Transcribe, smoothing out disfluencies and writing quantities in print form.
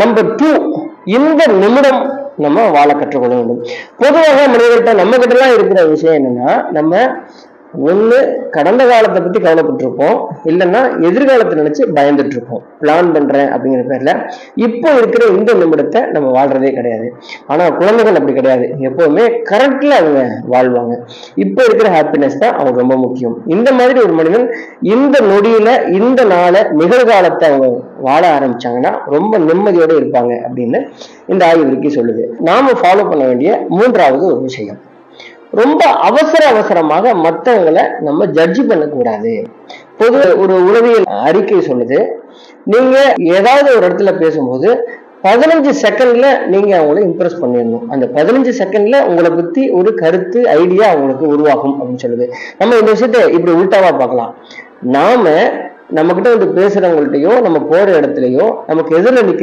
Number 2, இந்த நிமிடம் நம்ம வாழ கற்றுக்கொள்ள வேண்டும். பொதுவாக மனிதர்கிட்ட நம்ம கிட்ட எல்லாம் இருக்கிற விஷயம் என்னன்னா, நம்ம ஒண்ணு கடந்த காலத்தை பத்தி கவலைப்பட்டிருப்போம், இல்லைன்னா எதிர்காலத்தை நினைச்சு பயந்துட்டு இருப்போம். பிளான் பண்றேன் அப்படிங்கிற பேர்ல இப்போ இருக்கிற இந்த நிமிடத்தை நம்ம வாழ்றதே கிடையாது. ஆனா குழந்தைகள் அப்படி கிடையாது, எப்பவுமே கரெக்ட்ல அவங்க வாழ்வாங்க. இப்போ இருக்கிற ஹாப்பினஸ் தான் அவங்க ரொம்ப முக்கியம். இந்த மாதிரி ஒரு மனிதன் இந்த நொடியில இந்த நாளை நிகழ்காலத்தை அவங்க வாழ ஆரம்பிச்சாங்கன்னா ரொம்ப நிம்மதியோட இருப்பாங்க அப்படின்னு இந்த ஆய்வறிக்கை சொல்லுது. நாம ஃபாலோ பண்ண வேண்டிய 3வது ஒரு விஷயம், ரொம்ப அவசரமாக மற்றவங்களை நம்ம ஜட்ஜ் பண்ணக்கூடாது. பொது ஒரு உளவியல் அறிக்கை சொல்லுது, நீங்க ஏதாவது ஒரு இடத்துல பேசும்போது 15 செகண்ட்ல நீங்க அவங்களை இம்ப்ரெஸ் பண்ணிடணும். அந்த 15 செகண்ட்ல உங்களை பத்தி ஒரு கருத்து ஐடியா அவங்களுக்கு உருவாகும் அப்படின்னு சொல்லுது. நம்ம இந்த விஷயத்த இப்படி உள்டாவா பார்க்கலாம். நாம நம்ம கிட்ட வந்து பேசுறவங்கள்ட்டையோ நம்ம போற இடத்துலயோ நமக்கு எதிரில் நிக்கிற